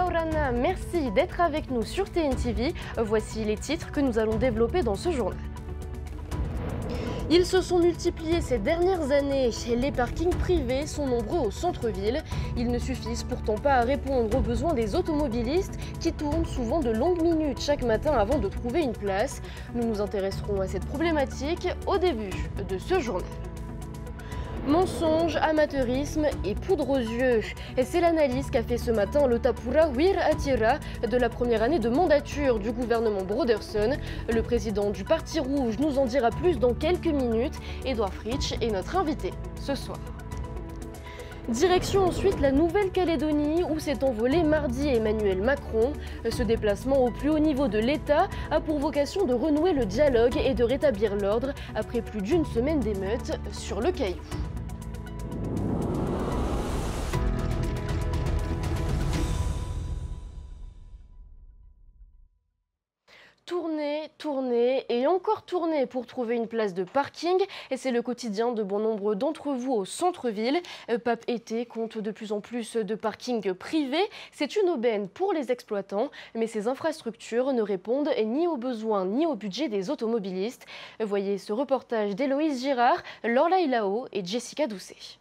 Laurana, merci d'être avec nous sur TNTV. Voici les titres que nous allons développer dans ce journal. Ils se sont multipliés ces dernières années. Les parkings privés sont nombreux au centre-ville. Ils ne suffisent pourtant pas à répondre aux besoins des automobilistes qui tournent souvent de longues minutes chaque matin avant de trouver une place. Nous nous intéresserons à cette problématique au début de ce journal. Mensonges, amateurisme et poudre aux yeux. Et c'est l'analyse qu'a fait ce matin le Tapura Wir Atira de la première année de mandature du gouvernement Broderson. Le président du Parti Rouge nous en dira plus dans quelques minutes. Edouard Fritsch est notre invité ce soir. Direction ensuite la Nouvelle-Calédonie où s'est envolé mardi Emmanuel Macron. Ce déplacement au plus haut niveau de l'État a pour vocation de renouer le dialogue et de rétablir l'ordre après plus d'une semaine d'émeutes sur le Caillou. Tourner et encore tourner pour trouver une place de parking. Et c'est le quotidien de bon nombre d'entre vous au centre-ville. Pape Été compte de plus en plus de parkings privés. C'est une aubaine pour les exploitants, mais ces infrastructures ne répondent ni aux besoins ni au budget des automobilistes. Voyez ce reportage d'Héloïse Girard, Lorla Ilao et Jessica Doucet.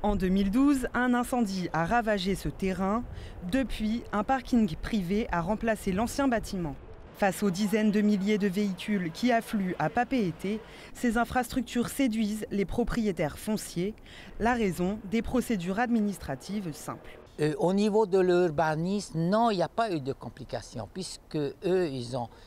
En 2012, un incendie a ravagé ce terrain. Depuis, un parking privé a remplacé l'ancien bâtiment. Face aux dizaines de milliers de véhicules qui affluent à Papeete, ces infrastructures séduisent les propriétaires fonciers. La raison, des procédures administratives simples. Au niveau de l'urbanisme, non, il n'y a pas eu de complications, puisque eux,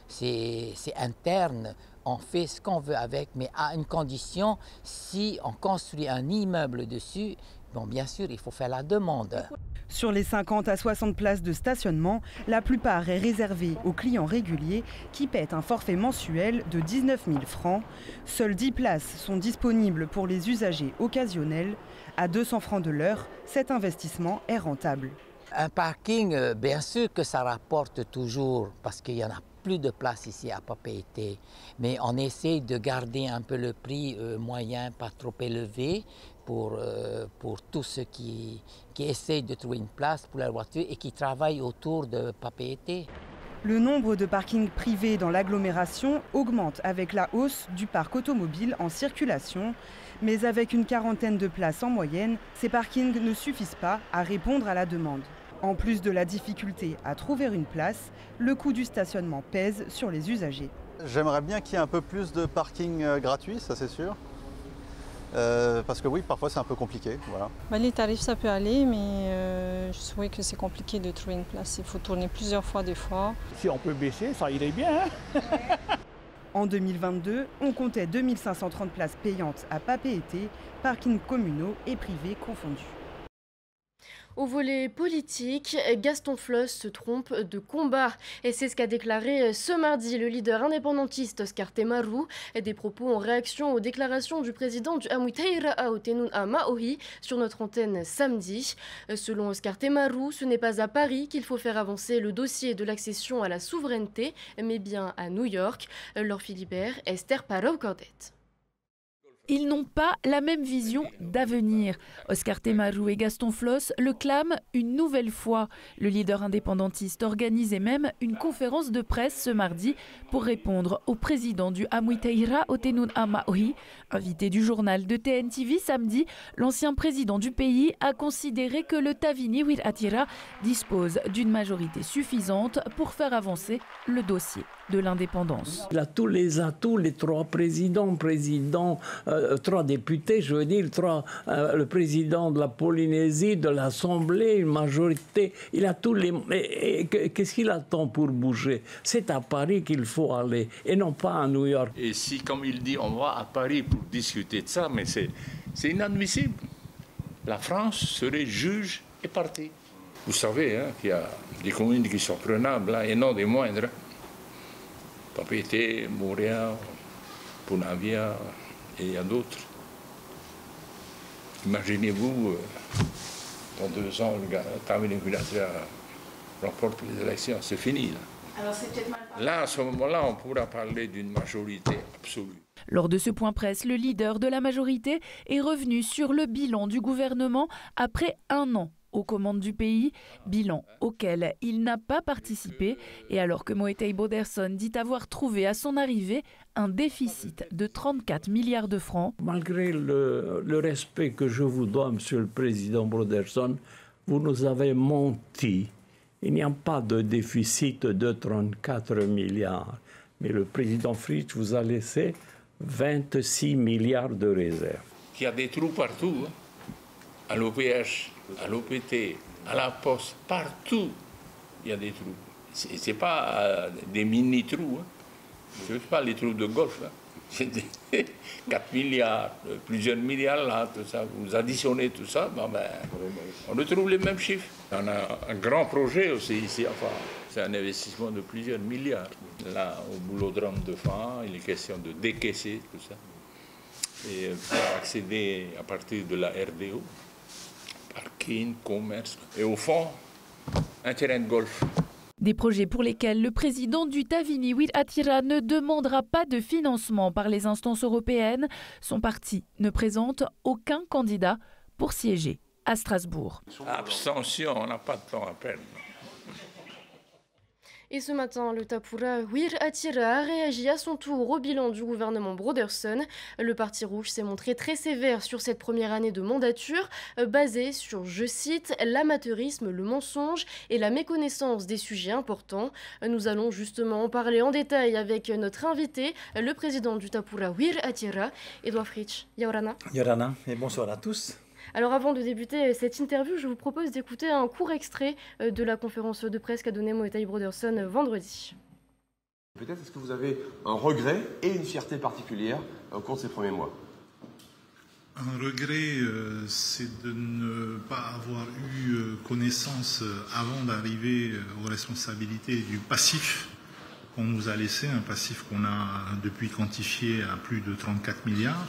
c'est interne. On fait ce qu'on veut avec, mais à une condition, si on construit un immeuble dessus, bon, bien sûr, il faut faire la demande. Sur les 50 à 60 places de stationnement, la plupart est réservée aux clients réguliers qui paient un forfait mensuel de 19 000 francs. Seules 10 places sont disponibles pour les usagers occasionnels. À 200 francs de l'heure, cet investissement est rentable. Un parking, bien sûr que ça rapporte toujours, parce qu'il y en a plus de place ici à Papeete, mais on essaie de garder un peu le prix moyen, pas trop élevé, pour tous ceux qui essayent de trouver une place pour leur voiture et qui travaillent autour de Papeete. Le nombre de parkings privés dans l'agglomération augmente avec la hausse du parc automobile en circulation. Mais avec une quarantaine de places en moyenne, ces parkings ne suffisent pas à répondre à la demande. En plus de la difficulté à trouver une place, le coût du stationnement pèse sur les usagers. J'aimerais bien qu'il y ait un peu plus de parking gratuit, ça c'est sûr. Parce que oui, parfois c'est un peu compliqué. Voilà. Les tarifs ça peut aller, mais je trouvais que c'est compliqué de trouver une place. Il faut tourner plusieurs fois des fois. Si on peut baisser, ça irait bien. Hein. En 2022, on comptait 2530 places payantes à Papeete, parkings communaux et privés confondus. Au volet politique, Gaston Floss se trompe de combat. Et c'est ce qu'a déclaré ce mardi le leader indépendantiste Oscar Temaru. Des propos en réaction aux déclarations du président du Amwitaira Aotenun à Maohi sur notre antenne samedi. Selon Oscar Temaru, ce n'est pas à Paris qu'il faut faire avancer le dossier de l'accession à la souveraineté, mais bien à New York. Laure Philibert, Esther Parot-Cordet. Ils n'ont pas la même vision d'avenir. Oscar Temaru et Gaston Floss le clament une nouvelle fois. Le leader indépendantiste organisait même une conférence de presse ce mardi pour répondre au président du Amwitaira Aotenun à Maohi. Invité du journal de TNTV samedi, l'ancien président du pays a considéré que le Tavini Wir Atira dispose d'une majorité suffisante pour faire avancer le dossier de l'indépendance. Il a tous les atouts, les trois présidents, trois députés, je veux dire, le président de la Polynésie, de l'Assemblée, une majorité. Il a tous les... Qu'est-ce qu'il attend pour bouger? C'est à Paris qu'il faut aller et non pas à New York. Et si, comme il dit, on va à Paris pour discuter de ça, mais c'est inadmissible. La France serait juge et partie. Vous savez hein, qu'il y a des communes qui sont prenables là, et non des moindres. Papeete, Montréal, Punavia, et il y a d'autres. Imaginez-vous, dans 2 ans, le Tavini Wir Atira remporte les élections, c'est fini. Là. Alors c'est peut-être mal parlé. Là, à ce moment-là, on pourra parler d'une majorité absolue. Lors de ce point presse, le leader de la majorité est revenu sur le bilan du gouvernement après 1 an aux commandes du pays, bilan auquel il n'a pas participé, et alors que Moetai Broderson dit avoir trouvé à son arrivée un déficit de 34 milliards de francs. Malgré le respect que je vous dois, Monsieur le Président Broderson, vous nous avez menti. Il n'y a pas de déficit de 34 milliards. Mais le président Fritsch vous a laissé 26 milliards de réserves. Il y a des trous partout, hein. À l'OPH, à l'OPT, à la Poste, partout, il y a des trous. Ce n'est pas des mini-trous, hein. Ce n'est pas les trous de golf. Hein. C'est 4 milliards, plusieurs milliards là, tout ça. Vous additionnez tout ça, on retrouve les mêmes chiffres. On a un grand projet aussi ici, enfin, c'est un investissement de plusieurs milliards. Là, au boulodrome de Fan, il est question de décaisser tout ça. Et pour accéder à partir de la RDO, parking, commerce, et au fond, un terrain de golf. Des projets pour lesquels le président du Tavini Wir Attira ne demandera pas de financement par les instances européennes. Son parti ne présente aucun candidat pour siéger à Strasbourg. Abstention, on n'a pas de temps à perdre. Et ce matin, le Tapura Wir Attira a réagi à son tour au bilan du gouvernement Broderson. Le Parti rouge s'est montré très sévère sur cette première année de mandature, basée sur, je cite, l'amateurisme, le mensonge et la méconnaissance des sujets importants. Nous allons justement en parler en détail avec notre invité, le président du Tapura Wir Attira, Edouard Fritsch. Yorana. Yorana, et bonsoir à tous. Alors avant de débuter cette interview, je vous propose d'écouter un court extrait de la conférence de presse qu'a donnée Moetai Broderson vendredi. Peut-être est-ce que vous avez un regret et une fierté particulière au cours de ces premiers mois? Un regret, c'est de ne pas avoir eu connaissance avant d'arriver aux responsabilités du passif qu'on nous a laissé, un passif qu'on a depuis quantifié à plus de 34 milliards.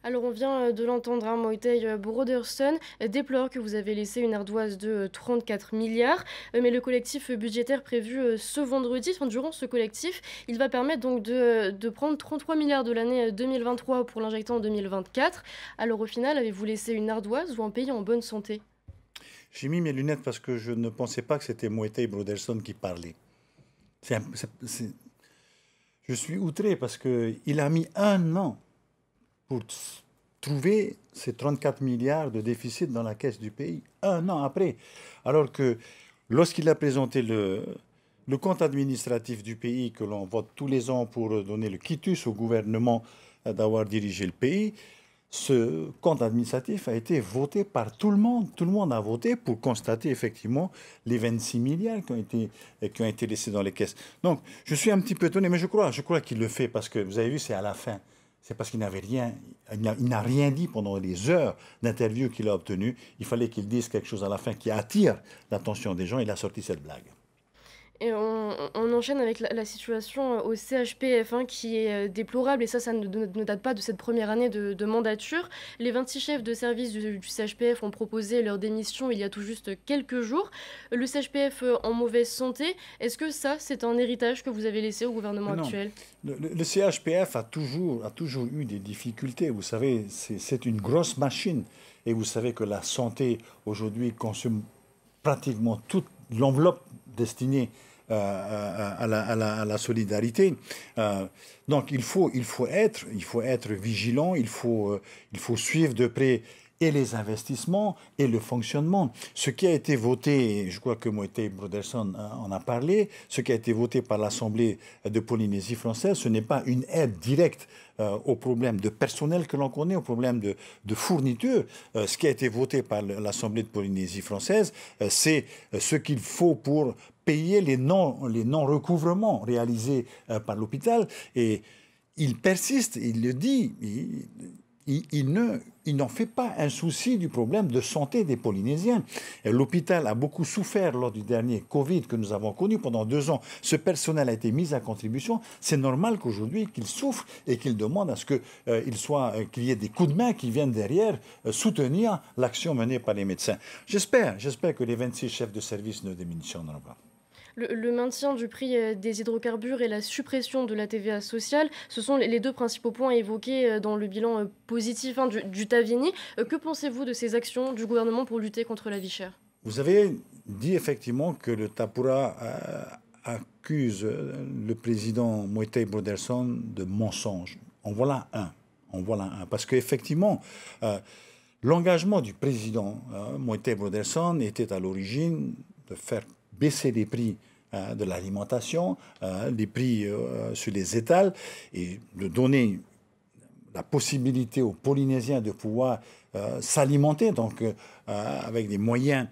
Alors on vient de l'entendre, hein, Moetai Broderson déplore que vous avez laissé une ardoise de 34 milliards, mais le collectif budgétaire prévu ce vendredi, durant ce collectif, il va permettre donc de prendre 33 milliards de l'année 2023 pour l'injecter en 2024. Alors au final, avez-vous laissé une ardoise ou un pays en bonne santé? J'ai mis mes lunettes parce que je ne pensais pas que c'était Moetai Broderson qui parlait. Je suis outré parce qu'il a mis 1 an pour trouver ces 34 milliards de déficit dans la caisse du pays, 1 an après. Alors que lorsqu'il a présenté le compte administratif du pays que l'on vote tous les ans pour donner le quitus au gouvernement d'avoir dirigé le pays, ce compte administratif a été voté par tout le monde. Tout le monde a voté pour constater effectivement les 26 milliards qui ont été laissés dans les caisses. Donc je suis un petit peu étonné, mais je crois qu'il le fait parce que, vous avez vu, c'est à la fin. C'est parce qu'il n'avait rien, il n'a rien dit pendant les heures d'interview qu'il a obtenues. Il fallait qu'il dise quelque chose à la fin qui attire l'attention des gens. Il a sorti cette blague. Et on enchaîne avec la situation au CHPF qui est déplorable, et ça ne date pas de cette première année de mandature. Les 26 chefs de service du CHPF ont proposé leur démission il y a tout juste quelques jours. Le CHPF en mauvaise santé, est-ce que ça, c'est un héritage que vous avez laissé au gouvernement actuel? Le CHPF a toujours eu des difficultés. Vous savez, c'est une grosse machine. Et vous savez que la santé, aujourd'hui, consomme pratiquement toute l'enveloppe destinée à la solidarité. Donc il faut être vigilant, il faut suivre de près et les investissements et le fonctionnement. Ce qui a été voté, je crois que Moetai Broderson en a parlé, ce qui a été voté par l'Assemblée de Polynésie française, ce n'est pas une aide directe aux problèmes de personnel que l'on connaît, aux problèmes de fourniture. Ce qui a été voté par l'Assemblée de Polynésie française, c'est ce qu'il faut pour payer les non-recouvrements réalisés par l'hôpital. Et il persiste, il le dit, il n'en fait pas un souci du problème de santé des Polynésiens. L'hôpital a beaucoup souffert lors du dernier Covid que nous avons connu pendant 2 ans. Ce personnel a été mis à contribution. C'est normal qu'aujourd'hui, qu'il souffre et qu'il demande à ce qu'il y ait des coups de main qui viennent derrière soutenir l'action menée par les médecins. J'espère que les 26 chefs de service ne démissionneront pas. Le maintien du prix des hydrocarbures et la suppression de la TVA sociale, ce sont les deux principaux points évoqués dans le bilan positif du Tavini. Que pensez-vous de ces actions du gouvernement pour lutter contre la vie chère? Vous avez dit effectivement que le Tapura accuse le président Moïse Broderson de mensonge. En voilà un. Parce qu'effectivement, l'engagement du président Moïse Broderson était à l'origine de faire baisser les prix de l'alimentation, les prix sur les étals, et de donner la possibilité aux Polynésiens de pouvoir s'alimenter, donc avec des moyens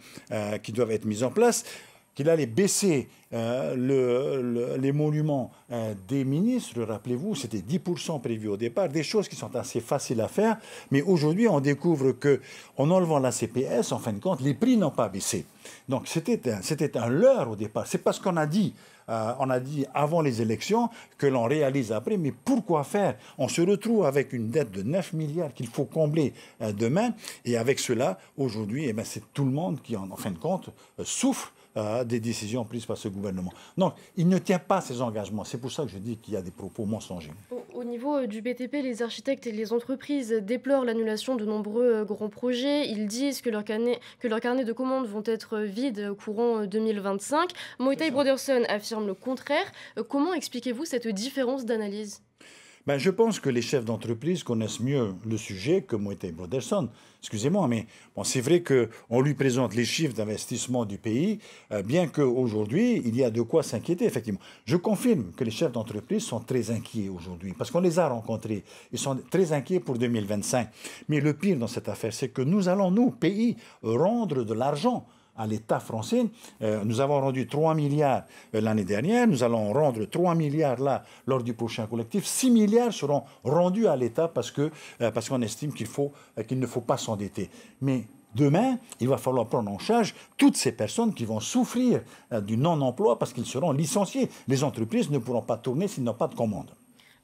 qui doivent être mis en place, qu'il allait baisser l'émolument des ministres. Rappelez-vous, c'était 10% prévu au départ, des choses qui sont assez faciles à faire, mais aujourd'hui on découvre qu'en enlevant la CPS, en fin de compte, les prix n'ont pas baissé. Donc c'était un leurre au départ. C'est parce qu'on a dit avant les élections que l'on réalise après, mais pourquoi faire? On se retrouve avec une dette de 9 milliards qu'il faut combler demain, et avec cela, aujourd'hui, c'est tout le monde qui, en fin de compte, souffre des décisions prises par ce gouvernement. Donc, il ne tient pas ses engagements. C'est pour ça que je dis qu'il y a des propos mensongers. Au niveau du BTP, les architectes et les entreprises déplorent l'annulation de nombreux grands projets. Ils disent que leurs carnets de commandes vont être vides courant 2025. Moïse Broderson affirme le contraire. Comment expliquez-vous cette différence d'analyse? Je pense que les chefs d'entreprise connaissent mieux le sujet que Moïse Broderson. Excusez-moi, mais c'est vrai qu'on lui présente les chiffres d'investissement du pays, bien qu'aujourd'hui, il y a de quoi s'inquiéter, effectivement. Je confirme que les chefs d'entreprise sont très inquiets aujourd'hui, parce qu'on les a rencontrés. Ils sont très inquiets pour 2025. Mais le pire dans cette affaire, c'est que nous allons, nous, pays, rendre de l'argent à l'État français. Nous avons rendu 3 milliards l'année dernière. Nous allons rendre 3 milliards là lors du prochain collectif. 6 milliards seront rendus à l'État parce qu'on estime qu'il ne faut pas s'endetter. Mais demain, il va falloir prendre en charge toutes ces personnes qui vont souffrir du non-emploi parce qu'ils seront licenciés. Les entreprises ne pourront pas tourner s'ils n'ont pas de commande.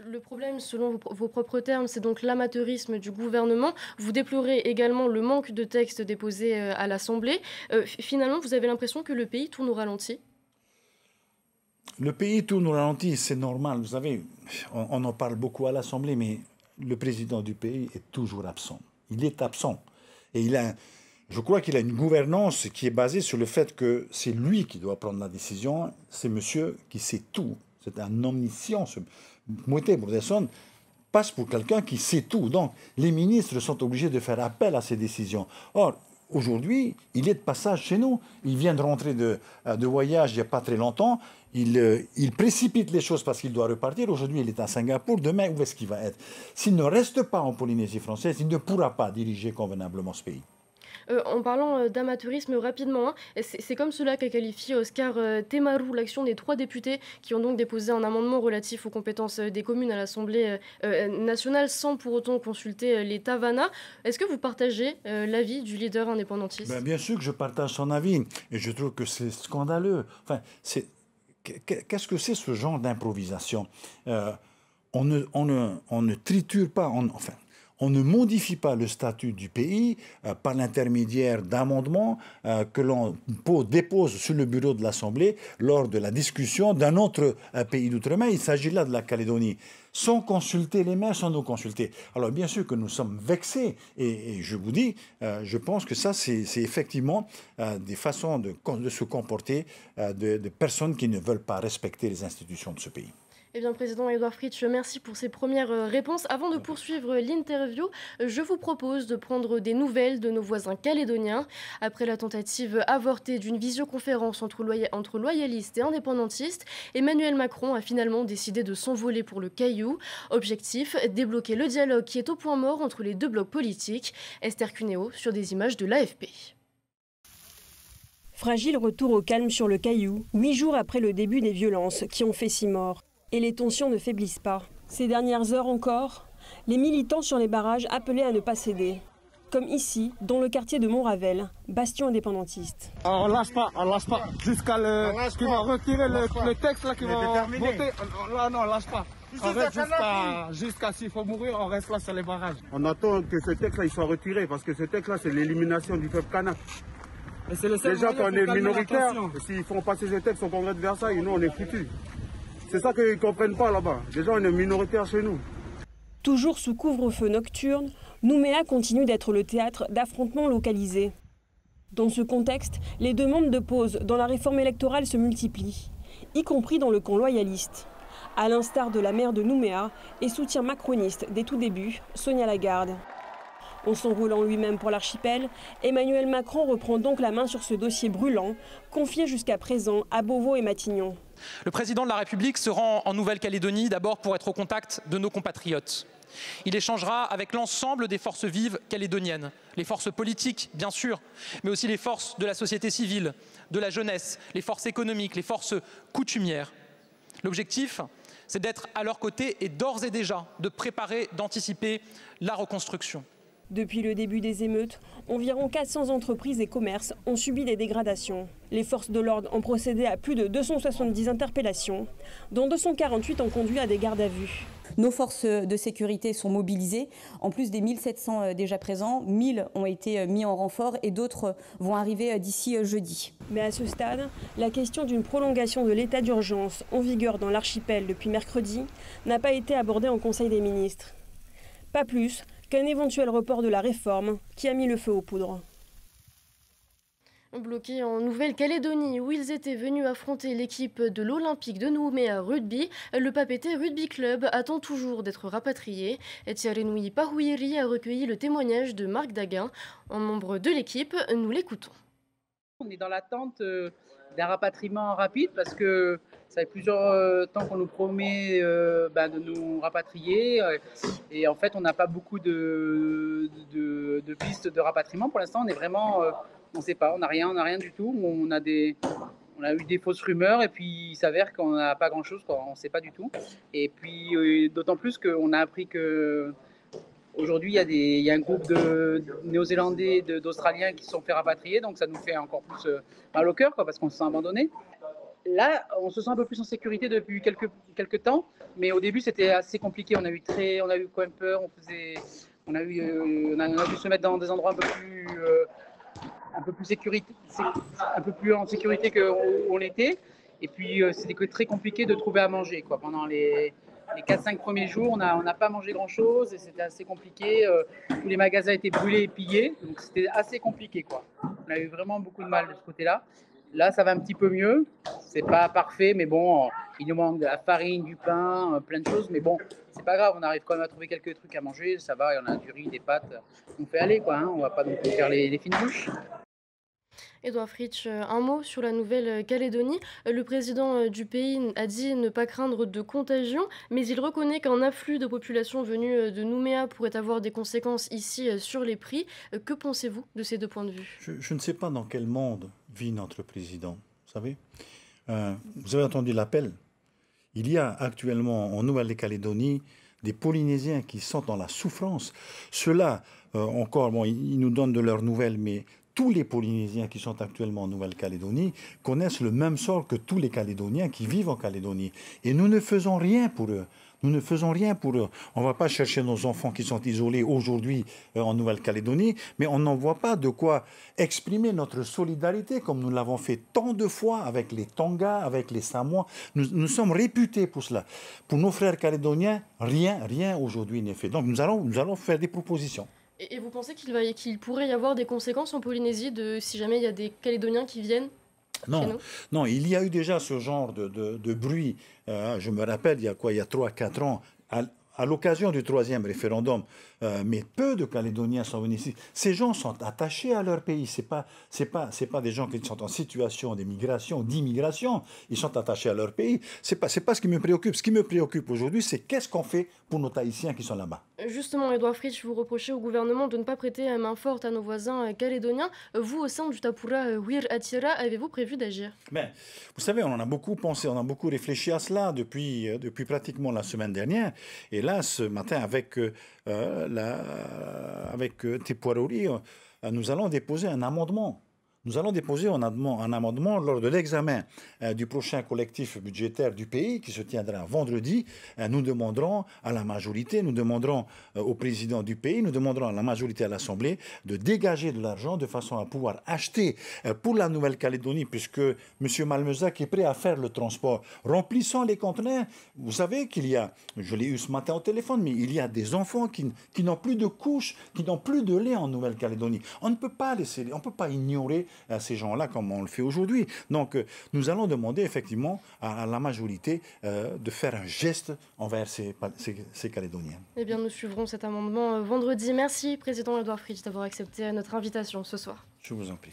Le problème, selon vos propres termes, c'est donc l'amateurisme du gouvernement. Vous déplorez également le manque de textes déposés à l'Assemblée. Finalement, vous avez l'impression que le pays tourne au ralenti? Le pays tourne au ralenti, c'est normal. Vous savez, on en parle beaucoup à l'Assemblée, mais le président du pays est toujours absent. Il est absent. Et je crois qu'il a une gouvernance qui est basée sur le fait que c'est lui qui doit prendre la décision. C'est monsieur qui sait tout. C'est un omniscient. Moïse Broderson passe pour quelqu'un qui sait tout. Donc, les ministres sont obligés de faire appel à ces décisions. Or, aujourd'hui, il est de passage chez nous. Il vient de rentrer de voyage il n'y a pas très longtemps. Il précipite les choses parce qu'il doit repartir. Aujourd'hui, il est à Singapour. Demain, où est-ce qu'il va être? S'il ne reste pas en Polynésie française, il ne pourra pas diriger convenablement ce pays. En parlant d'amateurisme rapidement, c'est comme cela qu'a qualifié Oscar Temaru l'action des 3 députés qui ont donc déposé un amendement relatif aux compétences des communes à l'Assemblée nationale sans pour autant consulter les Tavana. Est-ce que vous partagez l'avis du leader indépendantiste? Bien sûr que je partage son avis et je trouve que c'est scandaleux. Enfin, qu'est-ce que c'est ce genre d'improvisation? On ne triture pas, on ne modifie pas le statut du pays par l'intermédiaire d'amendements que l'on dépose sur le bureau de l'Assemblée lors de la discussion d'un autre pays d'outre-mer. Il s'agit là de la Calédonie. Sans consulter les maires, sans nous consulter. Alors bien sûr que nous sommes vexés et je vous dis, je pense que ça c'est effectivement des façons de se comporter de personnes qui ne veulent pas respecter les institutions de ce pays. Eh bien, Président Édouard Fritsch, merci pour ces premières réponses. Avant de poursuivre l'interview, je vous propose de prendre des nouvelles de nos voisins calédoniens. Après la tentative avortée d'une visioconférence entre loyalistes et indépendantistes, Emmanuel Macron a finalement décidé de s'envoler pour le Caillou. Objectif, débloquer le dialogue qui est au point mort entre les deux blocs politiques. Esther Cuneo sur des images de l'AFP. Fragile retour au calme sur le Caillou, 8 jours après le début des violences qui ont fait 6 morts. Et les tensions ne faiblissent pas. Ces dernières heures encore, les militants sur les barrages appelaient à ne pas céder. Comme ici, dans le quartier de Montravel, bastion indépendantiste. On lâche pas, jusqu'à qui va retirer le texte là, qui va voter. Là, non, on lâche pas. On reste jusqu'à s'il faut mourir, on reste là sur les barrages. On attend que ce texte là il soit retiré parce que ce texte là c'est l'élimination du peuple kanak. Déjà, quand on est minoritaire, s'ils font passer ce texte au congrès de Versailles, nous, on est foutus. C'est ça qu'ils ne comprennent pas là-bas. Déjà, on est minoritaire chez nous. Toujours sous couvre-feu nocturne, Nouméa continue d'être le théâtre d'affrontements localisés. Dans ce contexte, les demandes de pause dans la réforme électorale se multiplient, y compris dans le camp loyaliste. À l'instar de la maire de Nouméa et soutien macroniste dès tout début, Sonia Lagarde. En s'enrôlant lui-même pour l'archipel, Emmanuel Macron reprend donc la main sur ce dossier brûlant, confié jusqu'à présent à Beauvau et Matignon. Le président de la République se rend en Nouvelle-Calédonie d'abord pour être au contact de nos compatriotes. Il échangera avec l'ensemble des forces vives calédoniennes, les forces politiques bien sûr, mais aussi les forces de la société civile, de la jeunesse, les forces économiques, les forces coutumières. L'objectif, c'est d'être à leur côté et d'ores et déjà de préparer, d'anticiper la reconstruction. Depuis le début des émeutes, environ 400 entreprises et commerces ont subi des dégradations. Les forces de l'ordre ont procédé à plus de 270 interpellations, dont 248 ont conduit à des gardes à vue. Nos forces de sécurité sont mobilisées. En plus des 1700 déjà présents, 1000 ont été mis en renfort et d'autres vont arriver d'ici jeudi. Mais à ce stade, la question d'une prolongation de l'état d'urgence en vigueur dans l'archipel depuis mercredi n'a pas été abordée en Conseil des ministres. Pas plus qu'un éventuel report de la réforme qui a mis le feu aux poudres. Bloqués en Nouvelle-Calédonie, où ils étaient venus affronter l'équipe de l'Olympique de Nouméa Rugby, le Papeete Rugby Club attend toujours d'être rapatrié. Tiarenui Pahuiri a recueilli le témoignage de Marc Daguin, un membre de l'équipe. Nous l'écoutons. On est dans l'attente d'un rapatriement rapide parce que ça fait plusieurs temps qu'on nous promet de nous rapatrier et en fait on n'a pas beaucoup de pistes de rapatriement. Pour l'instant on est vraiment, on ne sait pas, on n'a rien du tout. On a eu des fausses rumeurs et puis il s'avère qu'on n'a pas grand chose, on ne sait pas du tout. Et puis d'autant plus qu'on a appris que aujourd'hui, il y a un groupe de Néo-Zélandais, d'Australiens qui se sont fait rapatrier, donc ça nous fait encore plus mal au cœur parce qu'on se sent abandonné. Là, on se sent un peu plus en sécurité depuis quelques temps, mais au début, c'était assez compliqué. On a eu quand même peur, on a dû se mettre dans des endroits un peu plus en sécurité qu'on l'était. Et puis, c'était très compliqué de trouver à manger pendant les 4-5 premiers jours, on n'a pas mangé grand-chose et c'était assez compliqué. Tous les magasins étaient brûlés et pillés, donc c'était assez compliqué. On a eu vraiment beaucoup de mal de ce côté-là. Là, ça va un petit peu mieux. C'est pas parfait, mais bon, il nous manque de la farine, du pain, plein de choses. Mais bon, c'est pas grave, on arrive quand même à trouver quelques trucs à manger. Ça va, il y en a du riz, des pâtes. On fait aller, On va pas non plus faire les fines bouches. Edouard Fritsch, un mot sur la Nouvelle-Calédonie. Le président du pays a dit ne pas craindre de contagion, mais il reconnaît qu'un afflux de population venue de Nouméa pourrait avoir des conséquences ici sur les prix. Que pensez-vous de ces deux points de vue ? Je ne sais pas dans quel monde vit notre président, vous savez. Vous avez entendu l'appel. Il y a actuellement en Nouvelle-Calédonie des Polynésiens qui sont dans la souffrance. Ceux-là, ils nous donnent de leurs nouvelles, mais tous les Polynésiens qui sont actuellement en Nouvelle-Calédonie connaissent le même sort que tous les Calédoniens qui vivent en Calédonie. Et nous ne faisons rien pour eux. On ne va pas chercher nos enfants qui sont isolés aujourd'hui en Nouvelle-Calédonie, mais on n'en voit pas de quoi exprimer notre solidarité comme nous l'avons fait tant de fois avec les Tonga, avec les Samoa. Nous sommes réputés pour cela. Pour nos frères calédoniens, rien aujourd'hui n'est fait. Donc nous allons faire des propositions. Et vous pensez qu'il pourrait y avoir des conséquences en Polynésie si jamais il y a des Calédoniens qui viennent chez nous ? Non, il y a eu déjà ce genre de bruit. Je me rappelle, il y a 3-4 ans, à l'occasion du 3e référendum, mais peu de Calédoniens sont venus ici. Ces gens sont attachés à leur pays. C'est pas des gens qui sont en situation d'immigration. Ils sont attachés à leur pays. C'est pas ce qui me préoccupe. Ce qui me préoccupe aujourd'hui, c'est qu'est-ce qu'on fait pour nos Tahitiens qui sont là-bas. Justement, Edouard Fritsch, vous reprochez au gouvernement de ne pas prêter main forte à nos voisins calédoniens. Vous, au sein du Tapura Huir Atira, avez-vous prévu d'agir ? Vous savez, on en a beaucoup pensé, on a beaucoup réfléchi à cela depuis pratiquement la semaine dernière. Et là, ce matin, avec Te Puaruri, nous allons déposer un amendement Nous allons déposer un amendement lors de l'examen du prochain collectif budgétaire du pays qui se tiendra vendredi. Nous demanderons à la majorité, nous demanderons au président du pays, nous demanderons à la majorité à l'Assemblée de dégager de l'argent de façon à pouvoir acheter pour la Nouvelle-Calédonie, puisque M. Malmezac est prêt à faire le transport, remplissant les conteneurs. Vous savez qu'il y a, je l'ai eu ce matin au téléphone, mais il y a des enfants qui n'ont plus de couches, qui n'ont plus de lait en Nouvelle-Calédonie. On ne peut pas laisser, on ne peut pas ignorer à ces gens-là comme on le fait aujourd'hui. Donc nous allons demander effectivement à la majorité de faire un geste envers ces Calédoniens. Eh bien, nous suivrons cet amendement vendredi. Merci, Président Edouard Fritsch, d'avoir accepté notre invitation ce soir. Je vous en prie.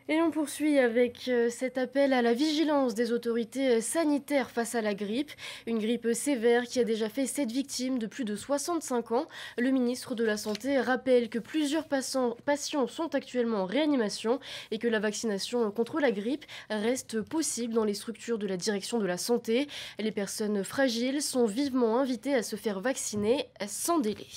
Et on poursuit avec cet appel à la vigilance des autorités sanitaires face à la grippe. Une grippe sévère qui a déjà fait 7 victimes de plus de 65 ans. Le ministre de la Santé rappelle que plusieurs patients sont actuellement en réanimation et que la vaccination contre la grippe reste possible dans les structures de la direction de la santé. Les personnes fragiles sont vivement invitées à se faire vacciner sans délai.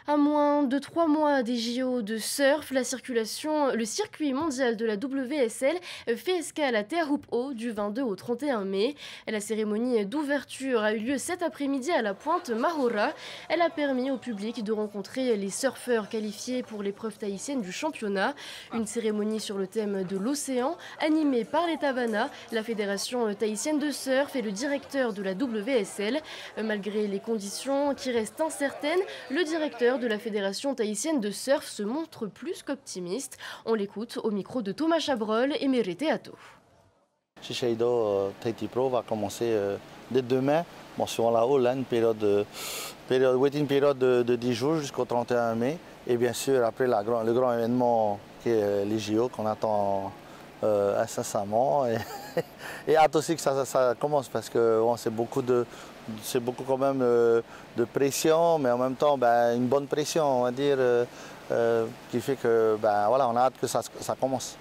À moins de 3 mois des JO de surf, le circuit mondial de la WSL fait escale à Te Hupo du 22 au 31 mai. La cérémonie d'ouverture a eu lieu cet après-midi à la pointe Mahora. Elle a permis au public de rencontrer les surfeurs qualifiés pour l'épreuve tahitienne du championnat. Une cérémonie sur le thème de l'océan, animée par les Tavana, la fédération tahitienne de surf et le directeur de la WSL. Malgré les conditions qui restent incertaines, le directeur de la Fédération tahitienne de surf se montre plus qu'optimiste. On l'écoute au micro de Thomas Chabrol et Merete Atto. Shiseido Tahiti Pro va commencer dès demain. Bon, sur la haut, là, une waiting period de 10 jours jusqu'au 31 mai. Et bien sûr, après le grand événement qui est les JO qu'on attend incessamment. Et hâte aussi que ça commence parce que bon, c'est beaucoup quand même de pression, mais en même temps une bonne pression, on va dire, qui fait que voilà, on a hâte que ça commence.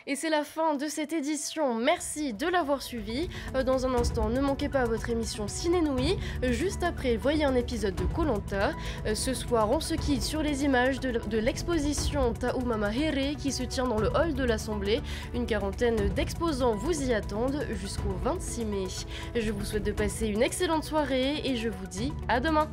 Et c'est la fin de cette édition. Merci de l'avoir suivi. Dans un instant, ne manquez pas votre émission Ciné Nuit. Juste après, voyez un épisode de Koh-Lanta. Ce soir, on se quitte sur les images de l'exposition Ta'umama Here qui se tient dans le hall de l'Assemblée. Une quarantaine d'exposants vous y attendent jusqu'au 26 mai. Je vous souhaite de passer une excellente soirée et je vous dis à demain.